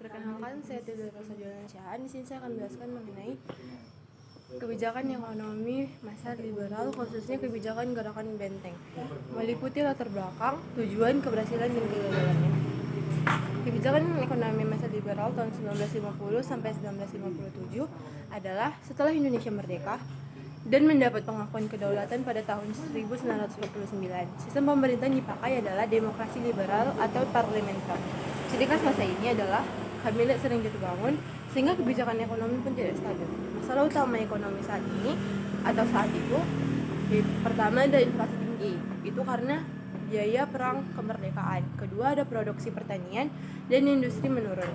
Perkenalkan, saya Tidur Rosa Jolansyah. Di sini saya akan menjelaskan mengenai kebijakan ekonomi masa liberal, khususnya kebijakan gerakan Benteng, meliputi latar belakang, tujuan, keberhasilan, dan kegagalannya. Kebijakan ekonomi masa liberal tahun 1950 sampai 1957 adalah setelah Indonesia merdeka dan mendapat pengakuan kedaulatan pada tahun 1949. Sistem pemerintahan dipakai adalah demokrasi liberal atau parlementer. Ciri khas masa ini adalah kabinet sering dibangun sehingga kebijakan ekonomi pun tidak stabil. Masalah utama ekonomi saat ini atau saat itu pertama ada inflasi tinggi, itu karena biaya perang kemerdekaan. Kedua ada produksi pertanian dan industri menurun.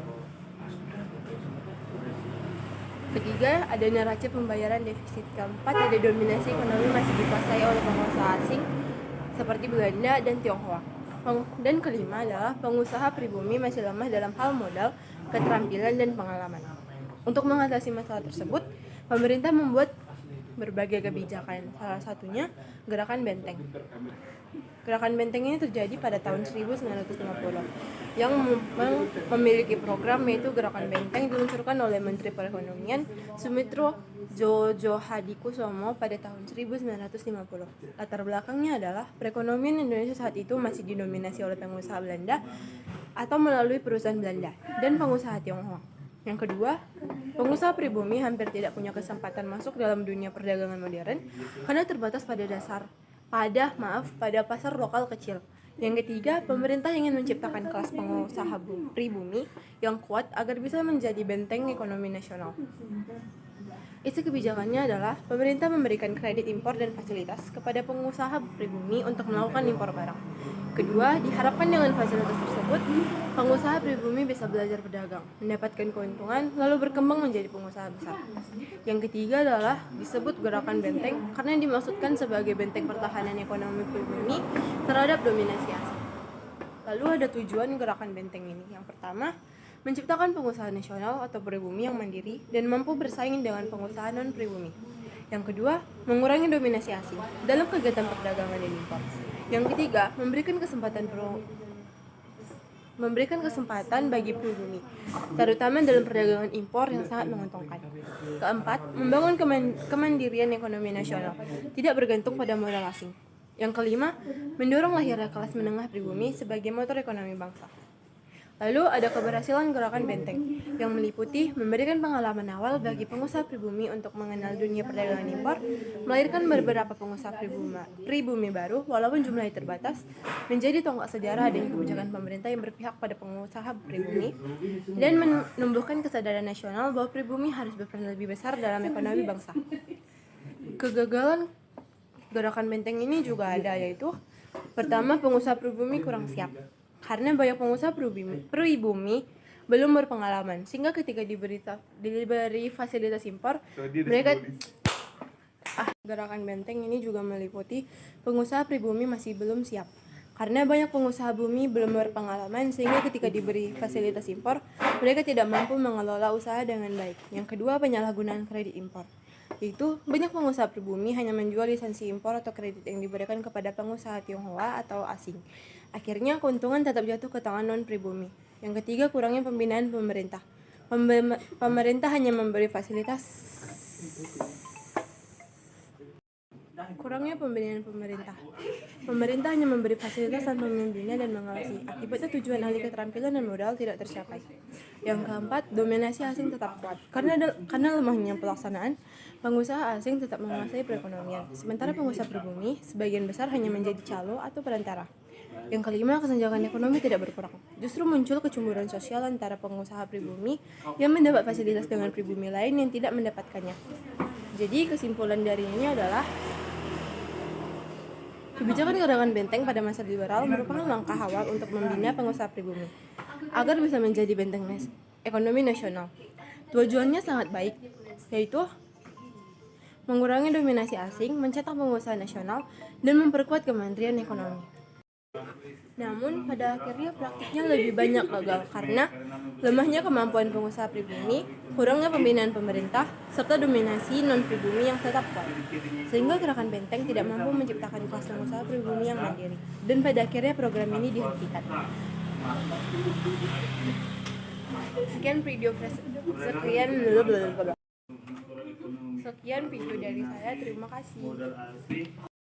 Ketiga, ada neraca pembayaran defisit. Keempat, ada dominasi ekonomi masih dikuasai oleh pengusaha asing seperti Belanda dan Tionghoa. Dan kelima adalah pengusaha pribumi masih lemah dalam hal modal, keterampilan, dan pengalaman. Untuk mengatasi masalah tersebut, pemerintah membuat berbagai kebijakan, salah satunya Gerakan Benteng. Gerakan Benteng ini terjadi pada tahun 1950 yang memiliki program yaitu Gerakan Benteng diluncurkan oleh Menteri Perekonomian Sumitro Djoko pada tahun 1950. Latar belakangnya adalah perekonomian Indonesia saat itu masih didominasi oleh pengusaha Belanda atau melalui perusahaan Belanda dan pengusaha Tionghoa. Yang kedua, pengusaha pribumi hampir tidak punya kesempatan masuk dalam dunia perdagangan modern karena terbatas pada pasar lokal kecil. Yang ketiga, pemerintah ingin menciptakan kelas pengusaha pribumi yang kuat agar bisa menjadi benteng ekonomi nasional. Isi kebijakannya adalah pemerintah memberikan kredit impor dan fasilitas kepada pengusaha pribumi untuk melakukan impor barang. Kedua, diharapkan dengan fasilitas tersebut, pengusaha pribumi bisa belajar berdagang, mendapatkan keuntungan, lalu berkembang menjadi pengusaha besar. Yang ketiga adalah disebut Gerakan Benteng karena dimaksudkan sebagai benteng pertahanan ekonomi pribumi terhadap dominasi asing. Lalu ada tujuan Gerakan Benteng ini. Yang pertama, menciptakan pengusaha nasional atau pribumi yang mandiri dan mampu bersaing dengan pengusaha non-pribumi. Yang kedua, mengurangi dominasi asing dalam kegiatan perdagangan dan impor. Yang ketiga, memberikan kesempatan bagi pribumi, terutama dalam perdagangan impor yang sangat menguntungkan. Keempat, membangun kemandirian ekonomi nasional, tidak bergantung pada modal asing. Yang kelima, mendorong lahirnya kelas menengah pribumi sebagai motor ekonomi bangsa. Lalu ada keberhasilan Gerakan Benteng yang meliputi memberikan pengalaman awal bagi pengusaha pribumi untuk mengenal dunia perdagangan impor, melahirkan beberapa pengusaha pribumi baru walaupun jumlahnya terbatas, menjadi tonggak sejarah adanya kebijakan pemerintah yang berpihak pada pengusaha pribumi, dan menumbuhkan kesadaran nasional bahwa pribumi harus berperan lebih besar dalam ekonomi bangsa. Kegagalan Gerakan Benteng ini juga ada, yaitu pertama, pengusaha pribumi kurang siap. Karena banyak pengusaha pribumi belum berpengalaman, sehingga ketika diberi fasilitas impor, mereka Gerakan Benteng ini juga meliputi pengusaha pribumi masih belum siap. Karena banyak pengusaha bumi belum berpengalaman, sehingga ketika diberi fasilitas impor, mereka tidak mampu mengelola usaha dengan baik. Yang kedua, penyalahgunaan kredit impor. Yaitu banyak pengusaha pribumi hanya menjual lisensi impor atau kredit yang diberikan kepada pengusaha Tionghoa atau asing. Akhirnya keuntungan tetap jatuh ke tangan non-pribumi. Yang ketiga, kurangnya pembinaan pemerintah. Pemerintah hanya memberi fasilitas. Pemerintah hanya memberi fasilitas tanpa membina dan mengawasi. Akibatnya tujuan alih keterampilan dan modal tidak tercapai. Yang keempat, dominasi asing tetap kuat. Karena lemahnya pelaksanaan, pengusaha asing tetap menguasai perekonomian. Sementara pengusaha pribumi sebagian besar hanya menjadi calo atau perantara. Yang kelima, kesenjangan ekonomi tidak berkurang. Justru muncul kecemburuan sosial antara pengusaha pribumi yang mendapat fasilitas dengan pribumi lain yang tidak mendapatkannya. Jadi kesimpulan dari ini adalah kebijakan Gerakan Benteng pada masa liberal merupakan langkah awal untuk membina pengusaha pribumi agar bisa menjadi benteng ekonomi nasional. Tujuannya sangat baik, yaitu mengurangi dominasi asing, mencetak pengusaha nasional, dan memperkuat kemandirian ekonomi. Namun pada akhirnya praktiknya lebih banyak gagal karena lemahnya kemampuan pengusaha pribumi, kurangnya pembinaan pemerintah, serta dominasi non-pribumi yang tetap kuat. Sehingga Gerakan Benteng tidak mampu menciptakan kelas pengusaha pribumi yang mandiri. Dan pada akhirnya program ini dihentikan. Sekian video dari saya. Terima kasih.